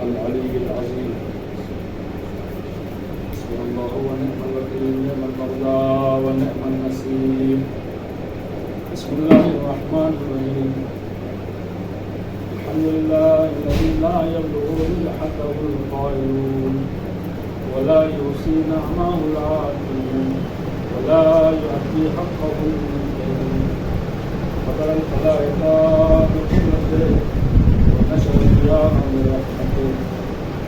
العلي العظيم. حسبنا الله ونعم الوكيل، نعم المولى ونعم النصير. بسم الله الرحمن الرحيم. الحمد لله الذي لا يبلغ مدحته القائلون ولا يحصي نعمه العاقلون ولا يؤدي حقه المنكرون. فقر الخلائق بقدرته ونشر الضياء برحمته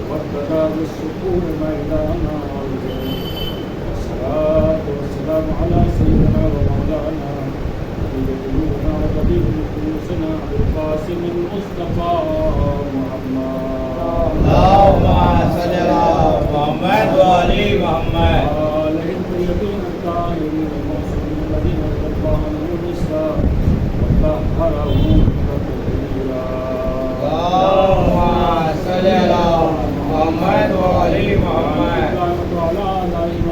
وابتلى بالسكون ميدانا عرضه. والصلاة والسلام على سيدنا ومولانا قلوبنا وطبيب نفوسنا بالقاسم المصطفى محمد. اللهم صل على محمد وعلى محمد. آله الطيبين الطاهرين المعصومين الذين ارتضى عنهم الإسلام وطهرهم تطهيرا. اللهم صل على محمد وعلى محمد. وعلى آله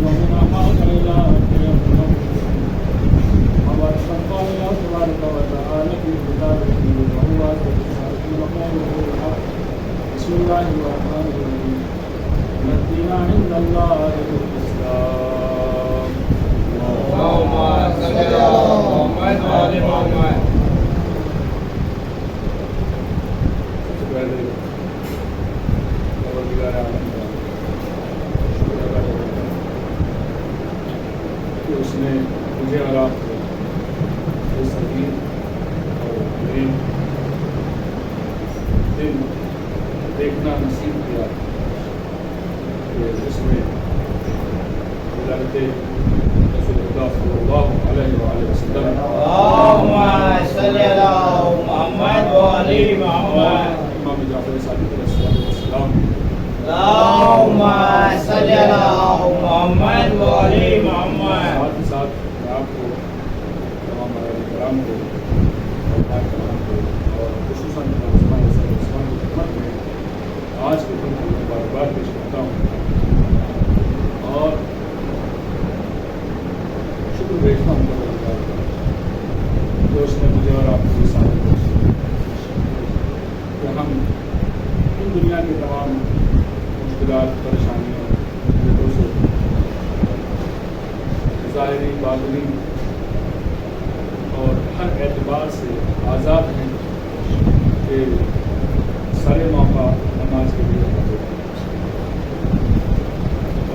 ومن أحاط إلى الله تبارك وتعالى في كتابه وهو أصدق وقوله الحق. بسم الله الرحمن الرحيم. إن الدين عند الله الإسلام. اللهم صل على محمد وعلى محمد. سب سے پہلے پروردگار عالم کا شکر ادا کرتا ہوں کہ اس نے مجھے اور آپ کو صغیر اور عظیم دن دیکھنا نصیب کیا کہ جس میں ولادت رسول اللہ صلی اللہ علیہ وآلہ وسلم اللهم صل على محمد وعلى محمد. امام جعفر صادق علیہ السلام اللهم صل على محمد وعلى محمد. ساتھ ہی ساتھ میں آپ کو تمام مراجع کرام کو اور پاک کرام کو اور خصوصاً عثمان کی خدمت میں آج کے دن کو مبارکباد پیش کرتا ہوں اور شکر بھیجتا ہوں پروردگار کا کہ اس نے مجھے اور آپ کو یہ ساتھ کہ ہم ان دنیا کے تمام مشکلات پریشانیوں سے ظاہری باطنی اور ہر اعتبار سے آزاد ہیں کہ سر موقع نماز کے لیے اور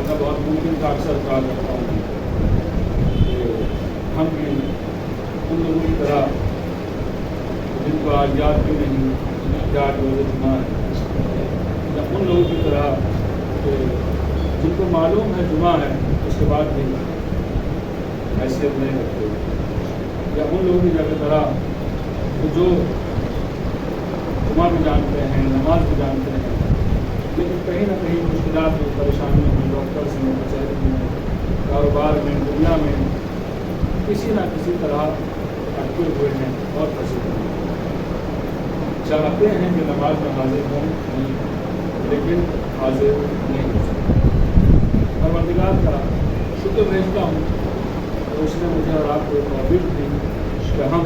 میں بہت ممکن کا اکثر کہا کرتا ہوں کہ ہم بھی ان لوگوں کی طرح جن کو آج یاد بھی نہیں یاد روز جمعہ ہے یا ان لوگوں کی طرح کہ جن کو معلوم ہے جمعہ ہے اس کے بعد بھی حیثیت نہیں رکھتے یا ان لوگوں کی جگہ طرح جو جمعہ بھی جانتے ہیں نماز بھی جانتے ہیں لیکن کہیں نہ کہیں مشکلات میں پریشانیوں میں ڈاکٹرس میں کچہری میں کاروبار میں دنیا میں کسی نہ کسی طرح اٹکے ہوئے ہیں اور پھنسے ہوئے ہیں چاہتے ہیں کہ نماز میں حاضر ہوں لیکن حاضر نہیں ہو سکتے پروردگار کا شکر بھیجتا ہوں اور اس نے مجھے اور آپ کو توفیق دی کہ ہم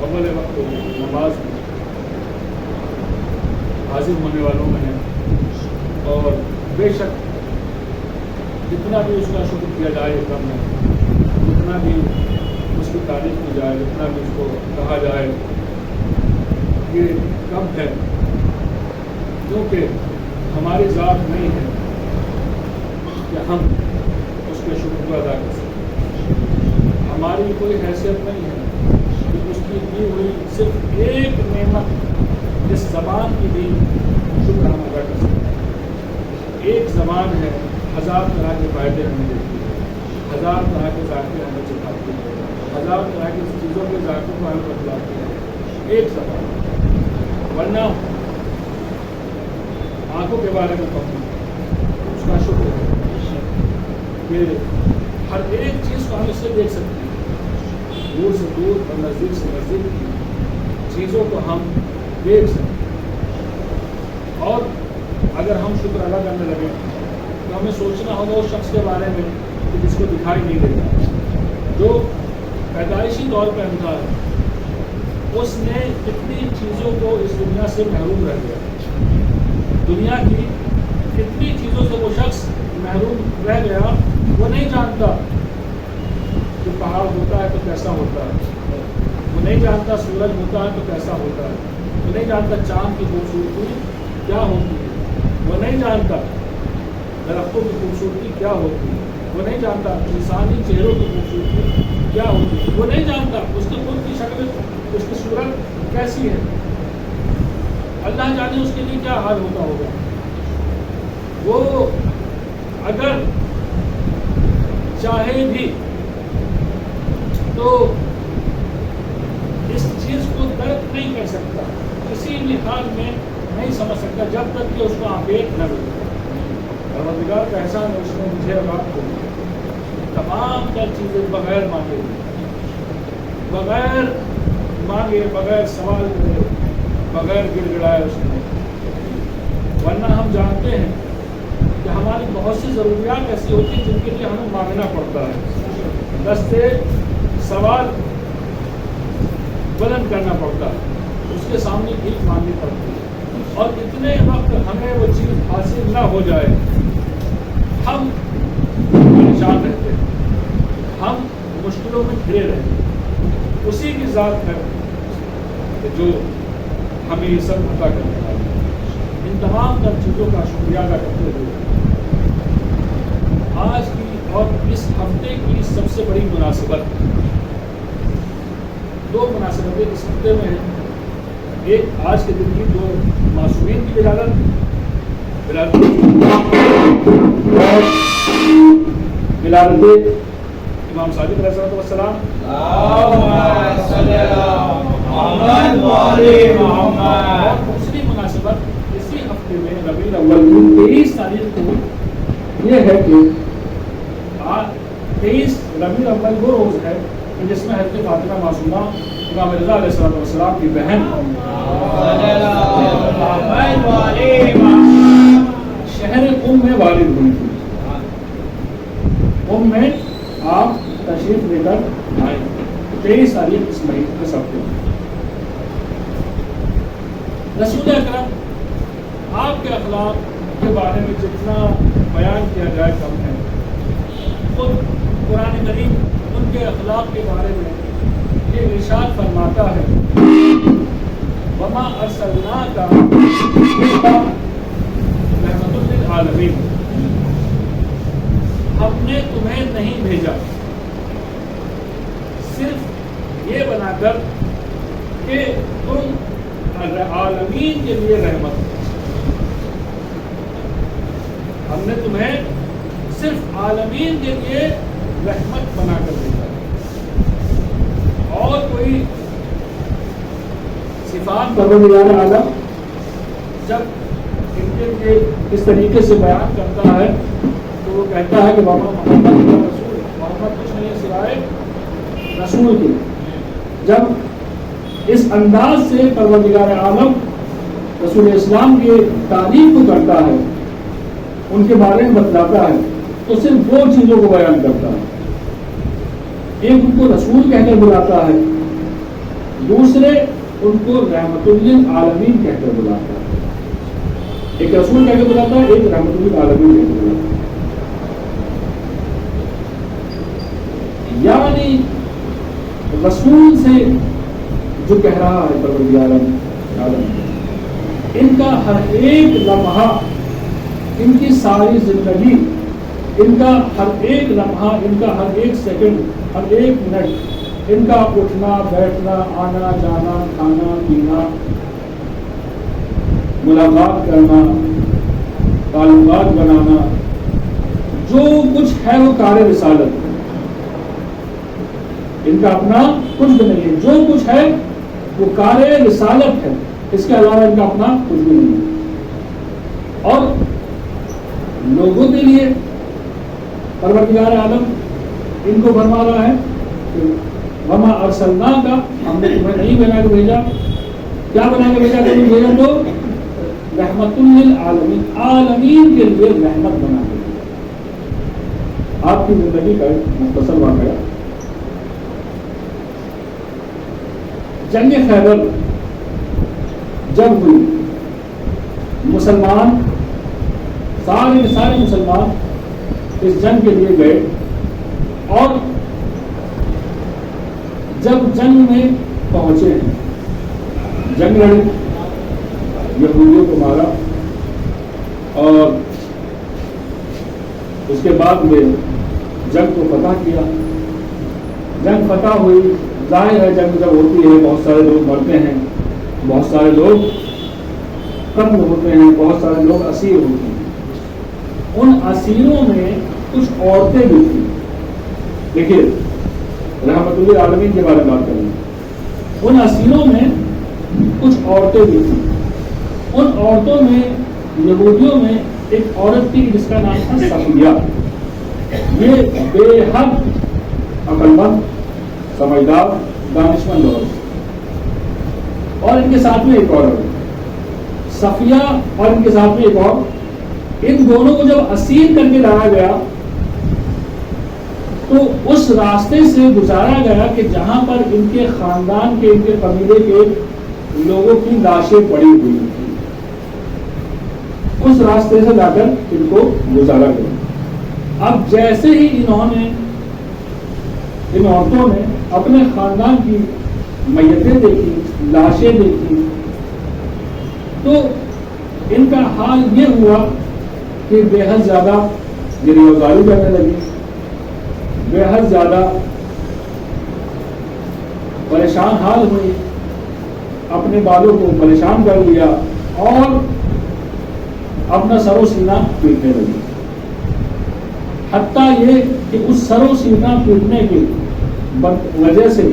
اول وقت نماز میں حاضر ہونے والوں میں ہیں اور بے شک جتنا بھی اس کا شکر کیا جائے کم ہے جتنا بھی اس کی تعریف کی جائے جتنا بھی اس کو کہا جائے یہ کم ہے کیونکہ ہماری ذات نہیں ہے کہ ہم اس کے شکر کو ادا کر سکیں ہماری کوئی حیثیت نہیں ہے کہ اس کی دی ہوئی صرف ایک نعمت جس زبان کی دی شکر ہم ادا کر سکتے ہیں ایک زبان ہے ہزار طرح کے فائدے ہمیں دیتی ہے ہزار طرح کے ذائقے ہمیں چکھاتی ہے ہزار طرح کی چیزوں کے ذائقوں کو ہمیں بتلاتی ہے ایک زبان ورنہ آنکھوں کے بارے میں کہوں اس کا شکر ہے کہ ہر ایک چیز کو ہم اس سے دیکھ سکتے ہیں دور سے دور اور نزدیک سے نزدیک کی چیزوں کو ہم دیکھ سکتے ہیں اور اگر ہم شکر ادا کرنے لگے تو ہمیں سوچنا ہوگا اس شخص کے بارے میں کہ جس کو دکھائی نہیں دیتا جو پیدائشی طور پہ اندھا ہے اس نے کتنی چیزوں کو اس دنیا سے محروم رہ گیا دنیا کی کتنی چیزوں سے وہ شخص محروم رہ گیا، وہ نہیں جانتا کہ پہاڑ ہوتا ہے تو کیسا ہوتا ہے، وہ نہیں جانتا سورج ہوتا ہے تو کیسا ہوتا ہے، وہ نہیں جانتا چاند کی خوبصورتی کیا ہوتی ہے، وہ نہیں جانتا درختوں کی خوبصورتی کیا ہوتی ہے، وہ نہیں جانتا انسانی چہروں کی خوبصورتی کیا ہوتی ہے، وہ نہیں جانتا اس کی خود کی شکل، اس کی صورت کیسی ہے، اللہ جانے اس کے لیے کیا حال ہوتا ہوگا۔ وہ اگر چاہے بھی تو اس چیز کو درک نہیں کر سکتا، کسی بھی حال میں نہیں سمجھ سکتا جب تک کہ اس کو آنکھ نہ ملے۔ پروردگار کا احسان ہے، اس نے مجھے اور آپ کو تمام تر چیزیں بغیر مانگے، بغیر سوال کرے، بغیر گڑ گڑائے اس نے۔ ورنہ ہم جانتے ہیں کہ ہماری بہت سی ضروریات ایسی ہوتی ہیں جن کے لیے ہمیں مانگنا پڑتا ہے، دستے سوال بلند کرنا پڑتا ہے، اس کے سامنے بھیک مانگنی پڑتی ہے، اور اتنے وقت ہمیں وہ چیز حاصل نہ ہو جائے ہم پریشان رہتے ہیں، ہم مشکلوں میں گھرے رہتے ہیں۔ اسی کی ذات ہے جو ہمیں یہ سب عطا کرنے والی ہے۔ ان تمام تر چیزوں کا شکریہ ادا کرتے ہوئے آج کی اور اس ہفتے کی سب سے بڑی مناسبت، دو مناسبتیں اس ہفتے میں ہیں۔ ایک آج کے دن کی جو معصومین کی ولادت امام صادق علیہ السلام، اور دوسری مناسبت اسی ہفتے میں ربیع الاول 23 تاریخ کو یہ ہے کہ 23 ربیع الاول وہ روز ہے جس میں حضرت فاطمہ معصومہ امام رضا علیہ السلام کی بہن شہر میں والد ہوئی تھی۔ میں آپ تشریف لے کر آئے 23 تاریخ اس مہینے کے ہفتے میں۔ رسول اکرم آپ کے اخلاق کے بارے میں جتنا بیان کیا جائے کم ہے۔ خود قرآن کریم ان کے اخلاق کے بارے میں یہ ارشاد فرماتا ہے، وَمَا أَرْسَلْنَاكَ إِلَّا رَحْمَةً لِلْعَالَمِينَ، ہم نے تمہیں نہیں بھیجا صرف یہ بنا کر کہ تم عالمین کے لیے رحمت ہو، ہم نے تمہیں صرف عالمین کے لیے رحمت بنا کر بھیجا۔ اور کوئی صفات پروردگار عالم جب ان کے لیے اس طریقے سے بیان کرتا ہے تو وہ کہتا ہے کہ بابا محمد رسول، محمد کچھ نہیں سوائے رسول کے۔ جب اس انداز سے پروردگار عالم رسول اسلام کی تعریف کو کرتا ہے، ان کے بارے میں بتلاتا ہے، تو صرف وہ چیزوں کو بیان کرتا ہے۔ ایک ان کو رسول کہہ کر بلاتا ہے، دوسرے ان کو رحمت للعالمین کہہ کر بلاتا ہے۔ ایک رسول کہہ کے بلاتا ہے، ایک رحمت للعالمین کہہ کے بلاتا ہے۔ یعنی رسول سے جو کہہ رہا ہے پروردگار عالم، ان کا ہر ایک لمحہ، ان کی ساری زندگی، ان کا ہر ایک لمحہ، ان کا ہر ایک سیکنڈ، ہر ایک منٹ، ان کا اٹھنا بیٹھنا، آنا جانا، کھانا پینا، ملاقات کرنا، تعلقات بنانا، جو کچھ ہے وہ کار رسالت، ان کا اپنا کچھ بھی نہیں ہے، جو کچھ ہے وہ کار رسالت ہے، اس کے علاوہ ان کا اپنا کچھ بھی نہیں ہے۔ اور لوگوں کے لیے پروردگار عالم ان کو فرما رہا ہے کہ وما ارسلناک، ہم نے تمہیں نہیں بنا کے بھیجا، کیا بنا کے بھیجا؟ تمہیں بھیجا تو رحمت للعالمین، عالمین کے لیے رحمت بنا کے بھیجا۔ آپ کی زندگی کا ایک مختصر واقعہ، جنگ خیبر جب ہوئی مسلمان سارے کے سارے مسلمان اس جنگ کے لیے گئے، اور جب جنگ میں پہنچے ہیں، جنگ لڑی، یہودیوں کو مارا، اور اس کے بعد میں جنگ کو فتح کیا۔ جنگ فتح ہوئی، ظاہر ہے جنگ جب ہوتی ہے بہت سارے لوگ مرتے ہیں، بہت سارے لوگ قتل ہوتے ہیں، بہت سارے لوگ اسیر ہوتے ہیں۔ ان اسیروں میں کچھ عورتیں بھی تھیں۔ دیکھیے رحمت للعالمین کے بارے میں بات کریں، ان اسیروں میں کچھ عورتیں بھی تھیں۔ ان عورتوں میں یہودیوں میں ایک عورت تھی جس کا نام تھا صفیہ۔ یہ بے حد عقل مند، سمجھدار، دانشمند عورت، اور ان کے ساتھ میں ایک اور صفیہ، اور ان کے ساتھ میں ایک اور۔ ان دونوں کو جب اسیر کر کے لایا گیا تو اس راستے سے گزارا گیا کہ جہاں پر ان کے خاندان کے، ان کے قبیلے کے لوگوں کی لاشیں پڑی ہوئی تھی، اس راستے سے لا کر ان کو گزارا گیا۔ اب جیسے ہی انہوں نے، ان عورتوں نے اپنے خاندان کی میتیں دیکھی، لاشیں دیکھی، تو ان کا حال یہ ہوا کہ بے حد زیادہ گریبانی کرنے لگی، بے حد زیادہ پریشان حال ہوئی، اپنے بالوں کو پریشان کر لیا اور اپنا سر و سینہ پیٹنے لگی۔ حتیٰ یہ کہ اس سر و سینہ پیٹنے کی وجہ سے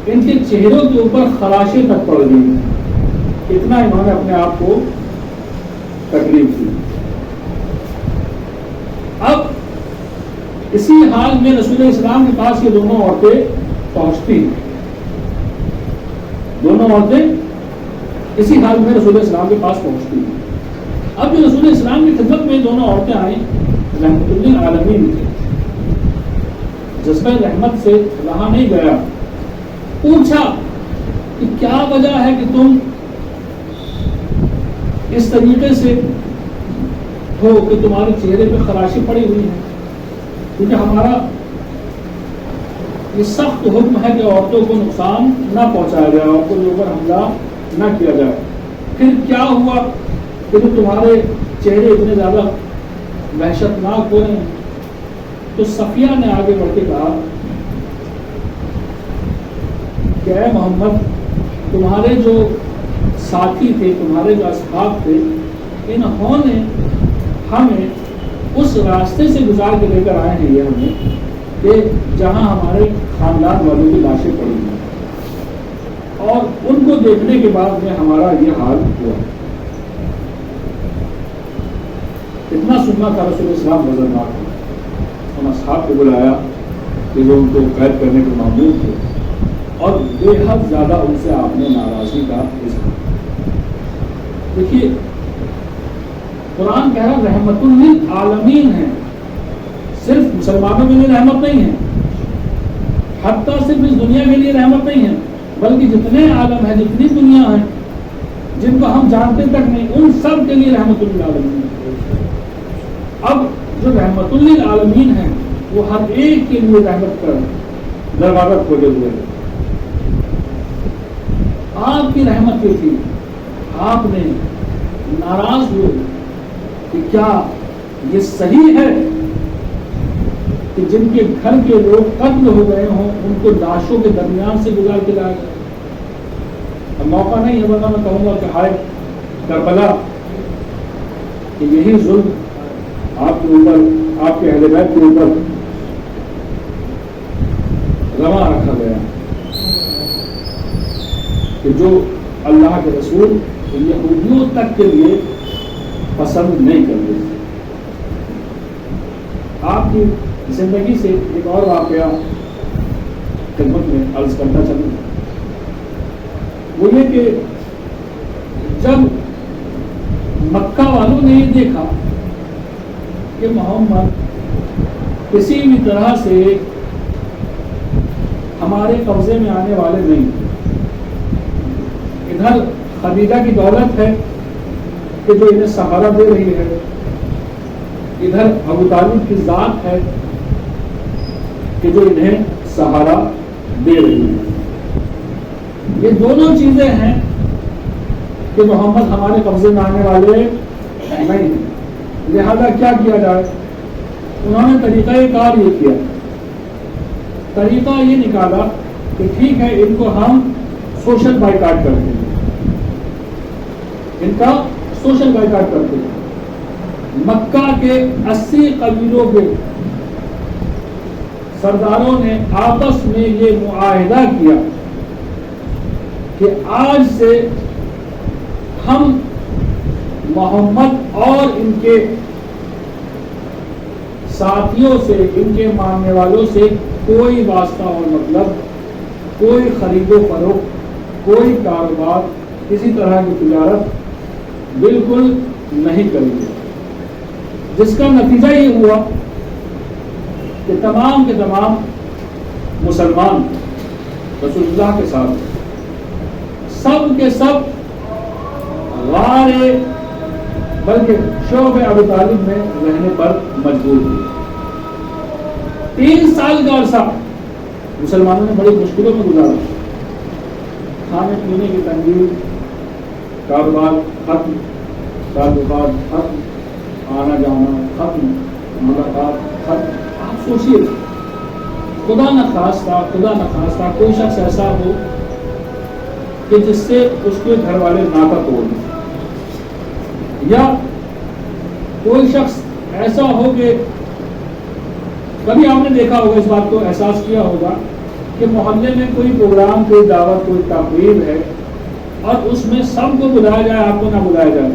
ان کے چہروں کے اوپر خراشیں تک پڑ گئی، اتنا انہوں نے اپنے آپ کو تکلیف دی۔ اب اسی حال میں رسول اسلام کے پاس یہ دونوں عورتیں پہنچتی ہیں، دونوں عورتیں اسی حال میں رسول اسلام کے پاس پہنچتی ہیں۔ اب جو رسول اسلام کی خدمت میں دونوں عورتیں آئیں، رحمت للعالمین تھے، جذبہ رحمت سے رہا نہیں گیا، پوچھا کہ کیا وجہ ہے کہ تم اس طریقے سے ہو کہ تمہارے چہرے پہ خراشیں پڑی ہوئی ہیں؟ کیونکہ ہمارا یہ سخت حکم ہے کہ عورتوں کو نقصان نہ پہنچایا جائے، عورتوں کے اوپر حملہ نہ کیا جائے۔ پھر کیا ہوا کہ تمہارے چہرے اتنے زیادہ وحشتناک ہو رہے ہیں؟ تو صفیہ نے آگے بڑھ کے کہا کہ اے محمد، تمہارے جو ساتھی تھے، تمہارے جو اصحاب تھے، انہوں نے ہمیں اس راستے سے گزار کے لے کر آئے ہیں یہ ہمیں کہ جہاں ہمارے خاندان والوں کی لاشیں پڑی ہیں، اور ان کو دیکھنے کے بعد میں ہمارا یہ حال ہوا۔ اتنا سننا تھا رسول اسلام وزنناک، ان اصحاب کو بلایا کہ جو ان کو قید کرنے کے معمول تھے، اور بے حد زیادہ ان سے آپ نے ناراضی کا اظہار۔ دیکھیے قرآن کہہ رہا رحمت للعالمین ہے، صرف مسلمانوں کے لیے رحمت نہیں ہے، حتیٰ صرف اس دنیا کے لیے رحمت نہیں ہے، بلکہ جتنے عالم ہیں، جتنی دنیا ہے جن کو ہم جانتے تک نہیں، ان سب کے لیے رحمت للعالمین ہے۔ اب جو رحمت للعالمین ہے وہ ہر ایک کے لیے رحمت کا دروازہ کھولے ہوئے ہے۔ آپ کی رحمت کی تھی، آپ نے ناراض ہوئے کہ کیا یہ صحیح ہے کہ جن کے گھر کے لوگ قتل ہو گئے ہوں ان کو لاشوں کے درمیان سے گزار کے لایا جائے؟ اب موقع نہیں ہے، ورنہ میں کہوں گا کہ ہائے کربلا، کہ یہی ظلم آپ کے اوپر، آپ کے اہل بیت کے اوپر روا رکھا گیا کہ جو اللہ کے رسول یہودیوں تک کے لیے پسند نہیں کرتے۔ آپ کی زندگی سے ایک اور واقعہ خدمت میں عرض کرنا چاہوں، وہ یہ کہ جب مکہ والوں نے یہ دیکھا کہ محمد کسی بھی طرح سے ہمارے قبضے میں آنے والے نہیں، ادھر خدیجہ کی دولت ہے، کہ جو انہیں سہارا دے رہی ہے، ادھر ابو طالب کی ذات ہے کہ جو انہیں سہارا دے رہی ہے۔ یہ دونوں چیزیں ہیں کہ محمد ہمارے قبضے میں آنے والے نہیں ہیں، لہذا کیا کیا جائے؟ انہوں نے طریقہ کار یہ کیا، طریقہ یہ نکالا کہ ٹھیک ہے ان کو ہم سوشل بائیکاٹ کرتے ہیں، ان کا سوشل بائیکاٹ کرتے ہیں۔ مکہ کے 80 قبیلوں کے سرداروں نے آپس میں یہ معاہدہ کیا کہ آج سے ہم محمد اور ان کے ساتھیوں سے، ان کے ماننے والوں سے کوئی واسطہ اور مطلب، کوئی خرید و فروخت، کوئی کاروبار، کسی طرح کی تجارت بالکل نہیں کریں گے، جس کا نتیجہ یہ ہوا کہ تمام کے تمام مسلمان رسول اللہ کے ساتھ سب کے سب غار بلکہ شعب ابو طالب میں رہنے پر مجبور ہوئے۔ 3 سال کا عرصہ مسلمانوں نے بڑی مشکلوں میں گزارا، کھانے پینے کی تنگی، کاروبار ختم، تعلقات ختم، آنا جانا ختم، ملاقات ختم۔ آپ سوچیے، خدا نخواستہ کوئی شخص ایسا ہو کہ جس سے اس کے گھر والے ناطا توڑ دیں، یا کوئی شخص ایسا ہو کہ کبھی آپ نے دیکھا ہوگا، اس بات کو احساس کیا ہوگا کہ محلے میں کوئی پروگرام، کوئی دعوت، کوئی تقریب ہے اور اس میں سب کو بلایا جائے، آپ کو نہ بلایا جائے،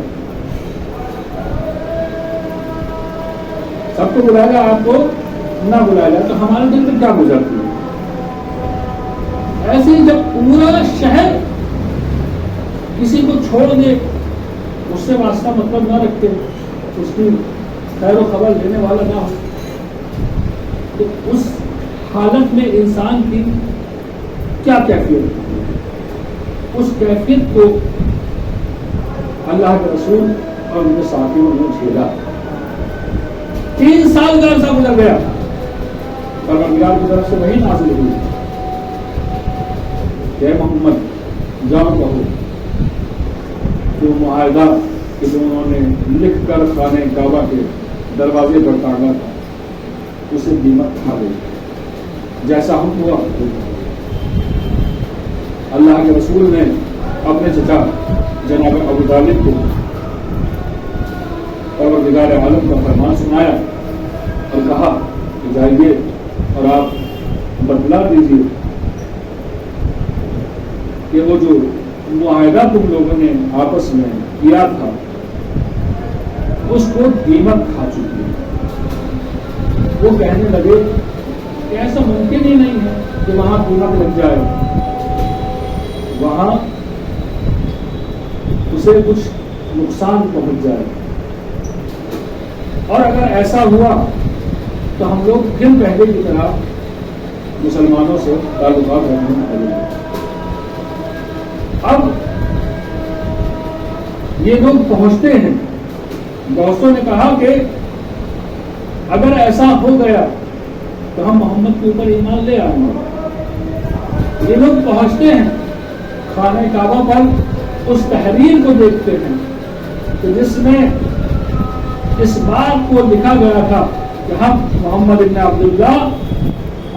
سب کو بلایا جائے، آپ کو نہ بلایا جائے، تو ہمارے دل میں کیا گزرتی ہے؟ ایسے ہی جب پورا شہر کسی کو چھوڑ دے، اس سے واسطہ مطلب نہ رکھتے، اس کی خیر و خبر لینے والا نہ ہو، تو اس حالت میں انسان کی کیا کیفیت ہے؟ اس کیفیت کو اللہ کے رسول اور ان کے ساتھیوں نے جھیلا۔ 3 سال کا عرصہ گزر گیا، پروردگار کی طرف سے وہی نازل ہوئی کہ محمد جاؤ کہو جو معاہدہ کہ جو انہوں نے لکھ کر خانہ کعبہ کے دروازے پر ٹانگا تھا، اسے دیمک کھا گئی، جیسا ہم ہوا۔ اللہ کے رسول نے اپنے چچا جناب ابو طالب کو پروردگار عالم کا فرمان سنایا اور کہا کہ جائیے اور آپ بتلا دیجیے کہ وہ جو معاہدہ تم لوگوں نے آپس میں کیا تھا اس کو دیمک کھا چکی ہے۔ وہ کہنے لگے کہ ایسا ممکن ہی نہیں ہے کہ وہاں دیمک لگ جائے، وہاں اسے کچھ نقصان پہنچ جائے، اور اگر ایسا ہوا تو ہم لوگ پھر پہلے کی طرح مسلمانوں سے تعلقات رکھنے لگیں گے۔ اب یہ لوگ پہنچتے ہیں، دوستوں نے کہا کہ اگر ایسا ہو گیا تو ہم محمد کے اوپر ایمان لے آئیں گے۔ یہ لوگ پہنچتے ہیں، خانہ کعبہ پر اس تحریر کو دیکھتے ہیں کہ جس میں اس بات کو لکھا گیا تھا کہ ہم محمد بن عبداللہ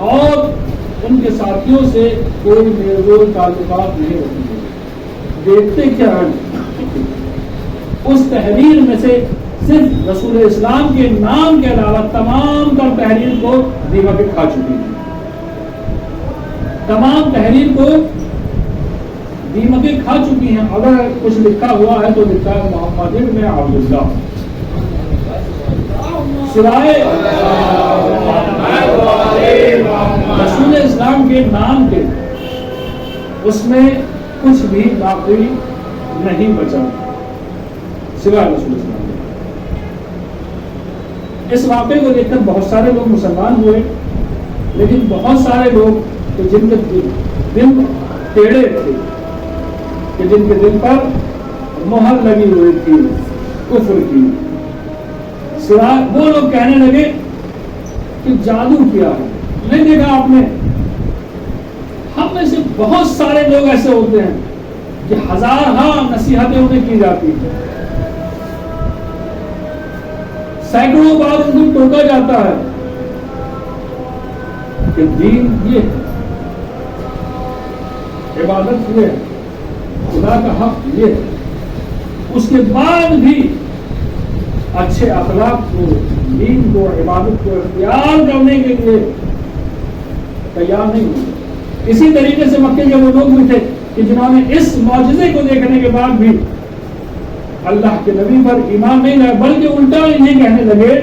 اور ان کے ساتھیوں سے کوئی میل جول تعلقات نہیں رکھیں گے۔ دیکھتے کیا ہیں، اس تحریر میں سے صرف رسول اسلام کے نام کے علاوہ تمام تر تحریر کو دیمکیں کھا چکی ہیں، تمام تحریر کو دیمکیں کھا چکی ہیں۔ اگر کچھ لکھا ہوا ہے تو لکھا ہے محمد بن عبداللہ، سوائے رسول اسلام کے نام کے اس میں کچھ بھی باقی نہیں بچا سوائے رسول اسلام۔ اس واقعے کو دیکھ کر بہت سارے لوگ مسلمان ہوئے، لیکن بہت سارے لوگ تو جن کے دل ٹیڑھے تھے، کہ جن کے دل پر مہر لگی ہوئی تھی، کفر کی. سوائے وہ لوگ کہنے لگے کہ جادو کیا ہے. نہیں دیکھا آپ نے, ہم میں سے بہت سارے لوگ ایسے ہوتے ہیں کہ ہزارہا نصیحتیں انہیں کی جاتی ہیں, سینکڑوں بار ان کو ٹوکا جاتا ہے کہ دین یہ ہے, عبادت یہ ہے, خدا کا حق یہ ہے. اس کے بعد بھی اچھے اخلاق کو, دین کو, عبادت کو اختیار کرنے کے لیے تیار نہیں ہوئے. اسی طریقے سے مکے کے وہ لوگ بھی تھے کہ جنہوں نے اس معجزے کو دیکھنے کے بعد بھی اللہ کے نبی پر ایمان نہیں لائے, بلکہ الٹا انہیں کہنے لگے,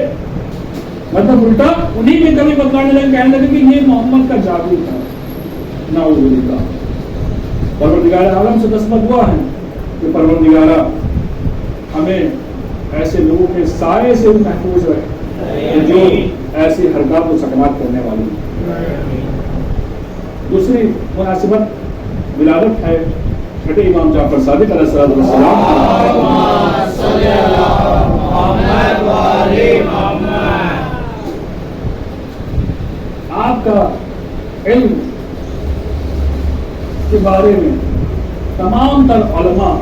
مطلب الٹا انہیں میں کبھی بتانے لگے, کہنے لگے کہ یہ محمد کا جادو تھا. نعوذ باللہ. پروردگار عالم سے دستخط ہوا ہے کہ پروردگارہ ہمیں ایسے لوگوں کے سائے سے محفوظ رکھے جو ایسی حرکات و سکنات کرنے والی ہیں. دوسری مناسبت ولادت ہے چھٹے امام جعفر صادق علیہ السلام. آپ کا علم کے بارے میں تمام تر علماء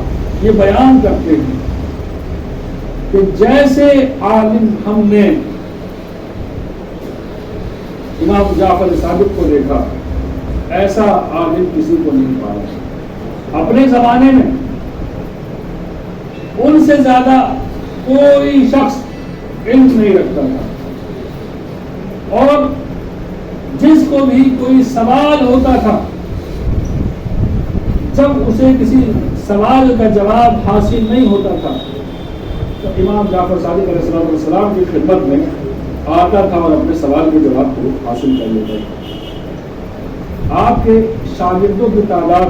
یہ بیان کرتے ہیں کہ جیسے عالم ہم نے امام جعفر صادق کو دیکھا ایسا عالم کسی کو نہیں پایا. اپنے زمانے میں ان سے زیادہ کوئی شخص علم نہیں رکھتا تھا, اور جس کو بھی کوئی سوال ہوتا تھا, جب اسے کسی سوال کا جواب حاصل نہیں ہوتا تھا تو امام جعفر صادق علیہ السلام کی خدمت میں آتا تھا اور اپنے سوال کے جواب کو حاصل کر لیتا تھا. آپ کے شاگردوں کی تعداد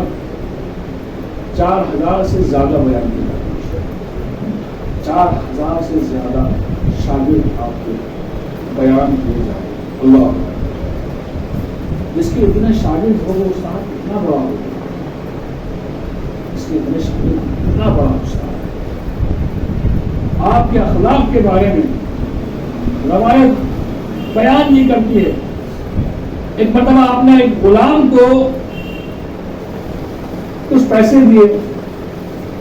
4000 سے زیادہ بیان کی جاتی ہے. 4000 سے زیادہ شاگرد آپ کے بیان کیے جاتے ہیں. اللہ, جس کے اتنے شاگرد ہو وہ استاد اتنا بڑا ہوتا ہے, اس کے اتنے شاگرد اتنا بڑا استاد. آپ کے اخلاق کے بارے میں روایت بیان نہیں کرتی ہے. ایک مرتبہ آپ نے ایک غلام کو کچھ پیسے دیے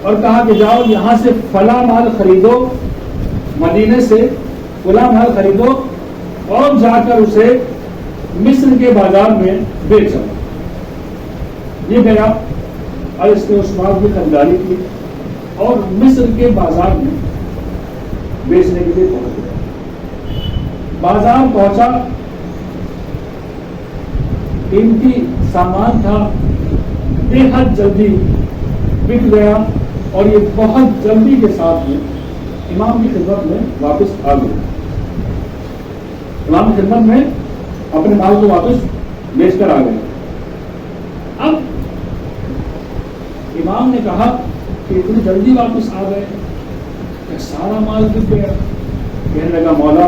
اور کہا کہ جاؤ یہاں سے فلاں مال خریدو, مدینے سے فلاں مال خریدو اور جا کر اسے مصر کے بازار میں بیچو. یہ گیا اور اس نے اس مال کی خریداری کی اور مصر کے بازار میں بیچنے کے لیے پہنچ گیا. بازار پہنچا, قیمتی سامان تھا, بے حد جلدی بک گیا اور یہ بہت جلدی کے ساتھ میں امام کی خدمت میں واپس آ گیا. امام کی خدمت میں اپنے مال کو واپس بیچ کر آ گیا. اب امام نے کہا کہ اتنی جلدی واپس آ گئے کہ سارا مال بک گیا. کہنے لگا مولا,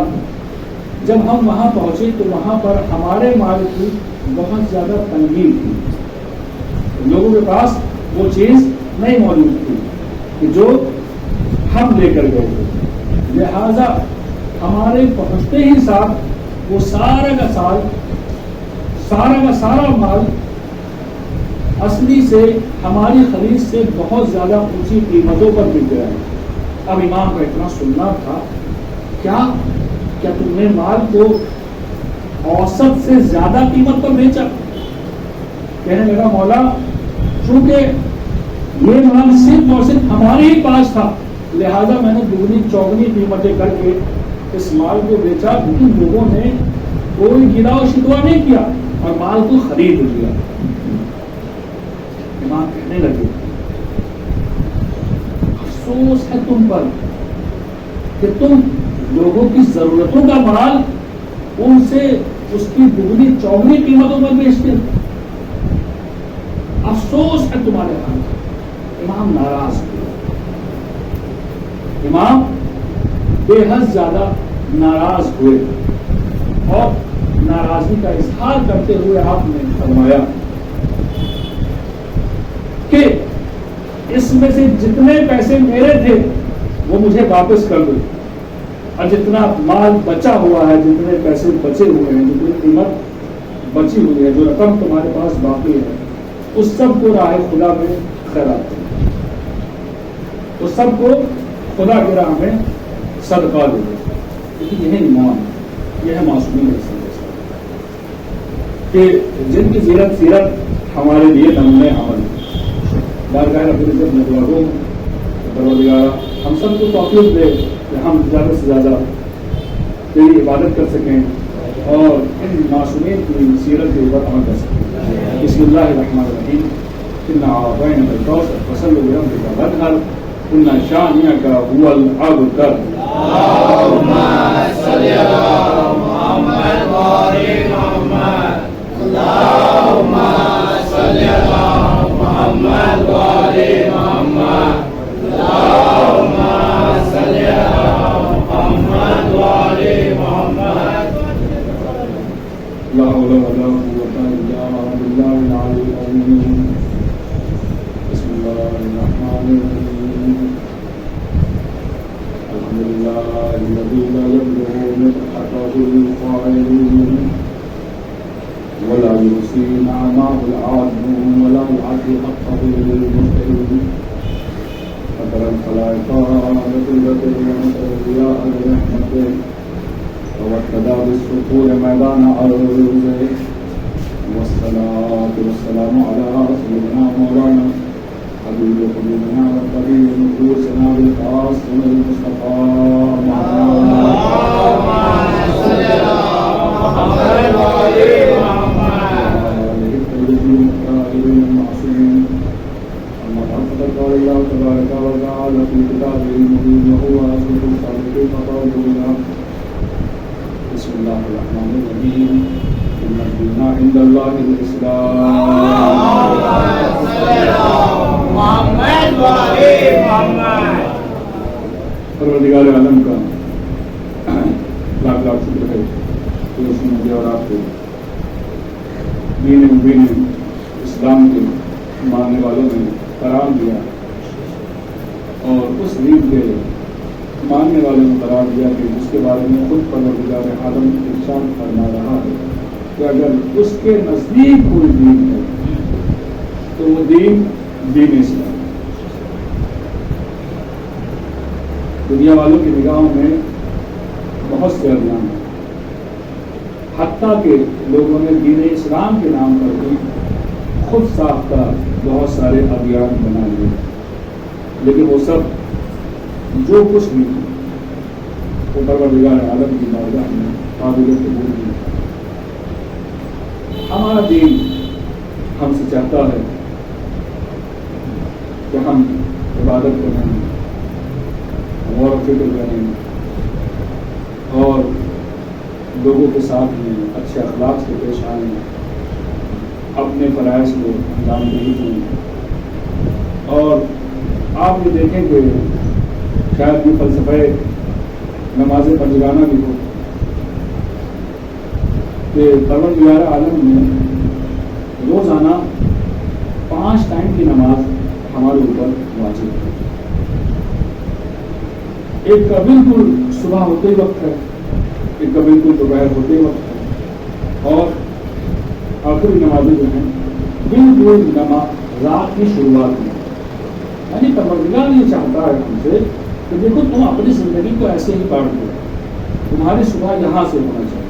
جب ہم وہاں پہنچے تو وہاں پر ہمارے مال کی بہت زیادہ تنگی تھی, لوگوں کے پاس وہ چیز نہیں موجود تھی کہ جو ہم لے کر گئے تھے. لہذا ہمارے پہنچتے ہی ساتھ وہ سارا کا سارا مال اصلی سے ہماری خرید سے بہت زیادہ اونچی قیمتوں پر بک گیا ہے. اب امام کا اتنا سننا تھا, کیا تم نے مال کو اوسط سے زیادہ قیمت پر بیچا؟ کہنے لگا مولا, چونکہ یہ مال صرف اور صرف ہمارے ہی پاس تھا لہذا میں نے دگنی چوگنی قیمتیں کر کے اس مال کو بیچا, کیونکہ لوگوں نے کوئی گرا و شکوا نہیں کیا اور مال کو خرید لیا. امام کہنے لگے افسوس ہے تم پر کہ تم لوگوں کی ضرورتوں کا مال ان سے اس کی دگنی چوگنی قیمتوں پر بیچتے. افسوس ہے تمہارے حال. امام ناراض ہوئے, امام بے حد زیادہ ناراض ہوئے اور ناراضگی کا اظہار کرتے ہوئے آپ نے فرمایا کہ اس میں سے جتنے پیسے میرے تھے وہ مجھے واپس کر دو، اور جتنا مال بچا ہوا ہے، جتنے پیسے بچے ہوئے ہیں، جتنی قیمت بچی ہوئی ہے، جو رقم تمہارے پاس باقی ہے، اس سب کو راہ خدا میں خیرات کرو، اس سب کو خدا کی راہ میں صدقہ دے دو. کیونکہ یہ ہے ایمان، یہ ہے معصومی کا کہ جن کی سیرت ہمارے لیے نمونۂ عمل بارگاہ رب العزت میں دعا گو پروردگارا ہم سب کو توفیق دے کہ ہم زیادہ سے زیادہ تیری عبادت کر سکیں اور ان معصومین کی سیرت کے اوپر عمل کر سکیں. بسم اللہ الرحمن الرحیم. انا اعطیناک الکوثر فصل لربک وانحر ان شانئک هو الابتر. اللهم صل على محمد وعلى محمد. اللهم صل على محمد وعلى محمد. اللهم صل على محمد وعلى محمد. لا حول ولا قوة إلا بالله العلي العظيم. بسم الله الرحمن الرحيم. الحمد لله الذي لا يبلغ مدحته القائلون ولا يحصي نعمه العالمون ولا يعطي حقه للمبتلين. فقد الخلائق بقدرته ومسؤولياء برحمته وابتدى بالسطور ميدان عرضه. والصلاة والسلام على سيدنا مولانا حبيب قلوبنا وطبيب نفوسنا بالقاسم المصطفى محمد. صل على محمد وعلى محمد. الطيبين الطاهرين المعصومين. أما بعد فقد قال الله تبارك وتعالى في كتابه المبين وهو أصدق الصادقين وقوله بالحق. بسم الله الرحمن الرحيم. إن الدين عند الله الإسلام. صل على محمد وعلى محمد. پروردگار عالم کا لاکھ لاکھ شکر ہے کہ اس نے مجھے اور آپ کو دین مبین اسلام کے ماننے والوں نے قرار دیا اور اس دین کے ماننے والوں نے قرار دیا کہ جس کے بارے میں خود پروردگار عالم ارشاد فرما رہا ہے کہ اگر اس کے نزدیک کوئی دین ہے تو وہ دین اسلام. دنیا والوں کی نگاہوں میں بہت سے ادیان ہیں، حتیٰ کہ لوگوں نے دین اسلام کے نام پر بھی خود ساختہ بہت سارے ادیان بنا لیے، لیکن وہ سب جو کچھ بھی وہ پروردگار عالم کی بارگاہ میں قابل قبول نہیں. ہمارا دین ہم سے چاہتا ہے کہ ہم عبادت کریں، غور و فکر کریں اور لوگوں کے ساتھ میں اچھے اخلاق سے پیش آئیں، اپنے فرائض کو انجام دہی کریں. اور آپ یہ دیکھیں کہ شاید یہ فلسفہ نماز پنجگانہ بھی ہو کہ پروردگار عالم نے روزانہ 5 ٹائم کی نماز ہمارے اوپر واجب ہے. ایک کا بالکل صبح ہوتے ہی وقت ہے، ایک کا بالکل دوپہر ہوتے ہی وقت ہے، اور آخری نمازیں جو ہیں بالکل رات کی شروعات میں. یعنی پروردگار یہ چاہتا ہے ہم سے کہ دیکھو تم اپنی زندگی کو ایسے ہی کاٹ دو، تمہاری صبح یہاں سے ہونا چاہیے.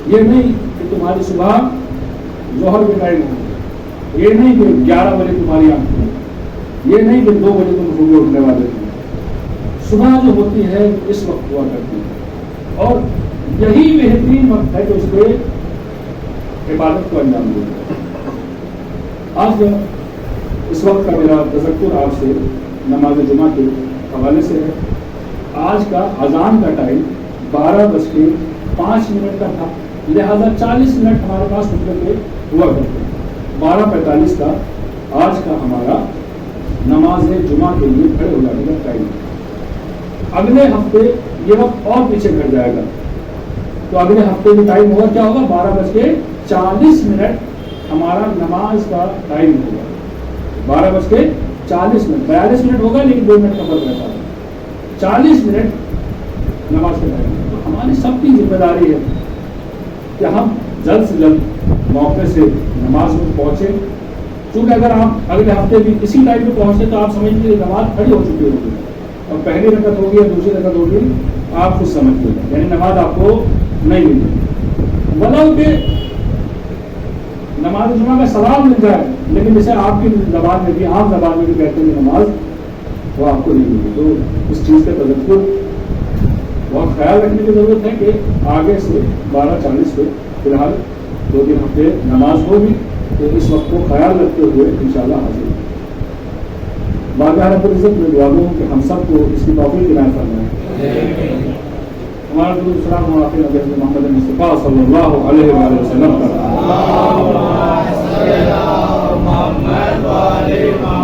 یہ نہیں کہ تمہاری صبح ظہر کے ٹائم ہو، یہ نہیں کہ 11 بجے تمہاری آنکھ کھلے، یہ نہیں کہ 2 بجے تم صبح اٹھنے والے ہو. صبح جو ہوتی ہے اس وقت ہوا کرتی ہے، اور یہی بہترین وقت ہے کہ اس پہ عبادت کو انجام دے. آج اس وقت کا میرا تذکر آپ سے نماز جمعہ کے حوالے سے ہے. آج کا اذان کا ٹائم 12:05 کا تھا، لہذا 40 منٹ ہمارے پاس مطلب کے ہوا کرتے ہیں. 12:45 کا آج کا ہمارا نماز جمعہ کے لیے کھڑے ہو جانے کا ٹائم ہے. اگلے ہفتے یہ وقت اور پیچھے گھٹ جائے گا، تو اگلے ہفتے میں ٹائم ہوگا کیا ہوگا 12:40 ہمارا نماز کا ٹائم ہوگا. 12:40 42 منٹ ہوگا، لیکن 2 منٹ کا فرق رہتا ہے. 40 منٹ نماز کے ٹائم. تو ہماری سب کی ذمہ داری ہے کہ ہم جلد سے جلد موقع سے نماز میں پہنچے. چونکہ اگر آپ اگلے ہفتے بھی اسی ٹائم پہ پہنچے تو آپ سمجھ لیجیے نماز کھڑی ہو چکی ہوگی اور پہلی رکعت ہوگی یا دوسری رکعت ہوگی آپ خود سمجھ لیں یعنی نماز آپ کو نہیں ملے. ولو کہ نماز جمعہ کا ثواب مل جائے لیکن جیسے آپ کی زبان میں بھی عام زبان میں بھی کہتے ہیں نماز وہ آپ کو نہیں ملی. تو اس چیز کا تذکر بہت خیال رکھنے کی ضرورت ہے کہ آگے سے 12:40 پہ فی الحال 2-3 ہفتے نماز ہوگی تو اس وقت کو خیال رکھتے ہوئے انشاءاللہ حاضر ہوں. بارگاہ رب العزت میں دعا ہوں کہ ہم سب کو اس کی توفیق عنایت فرمائے. ہمارا درود السلام و آخر حضرت محمد مصطفیٰ صلی اللہ علیہ وآلہ وسلم پر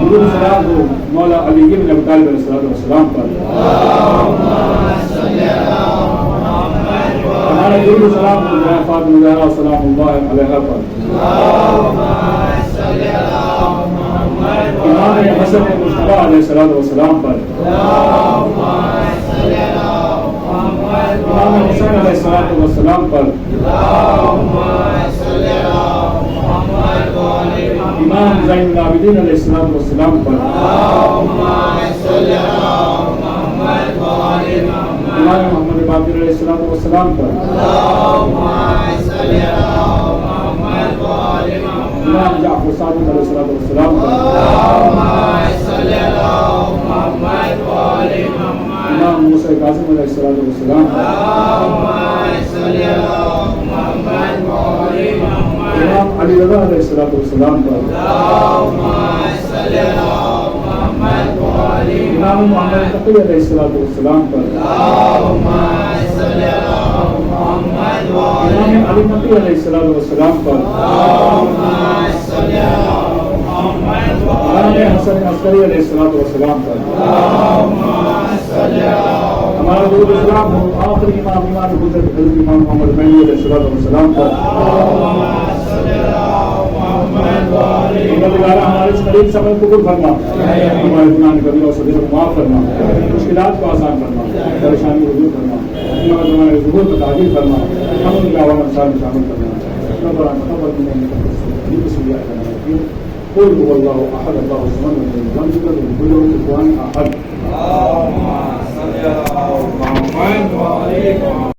درود السلام ہو مولا علی بن ابی طالب علیہ السلام پر. ہمارا درود السلام ہو جناب فاطمہ زہرا سلام اللہ علیہا پر. امام حسن مصطفیٰ علیہ السلام پر. امام حسین علیہ السلام پر. امام زین العابدین علیہ السلام پر. امام محمد باقر علیہ السلام پر. امام جعفر صادق علیہ السلام پر. امام موسیٰ کاظم علیہ السلام پر. امام علی رضا علیہ السلام پر. امام محمد تقی علیہ السلام پر. امام علی نقی علیہ السلام پر. امام حسن عسکری علیہ السلام پر. ہمارا درود السلام ہو آخری امام حضرت امام محمد مہدی علیہ السلام پر. ہمارے اس قریب سفر قبول فرما. ہمارے گناہ کبیرہ اور صغیرہ کو معاف فرما. مشکلات کو آسان فرما. پریشانی کو دور فرما. ہمارے ظہور کو تعبیر فرما. ہم ان کے عوام انصار میں شامل کرنا. ربنا تقبل منا انك بسم الله الرحمن الرحيم قل هو الله احد الله الصمد لم يلد ولم يكن له كفوا احد. اللهم صل على محمد وعلى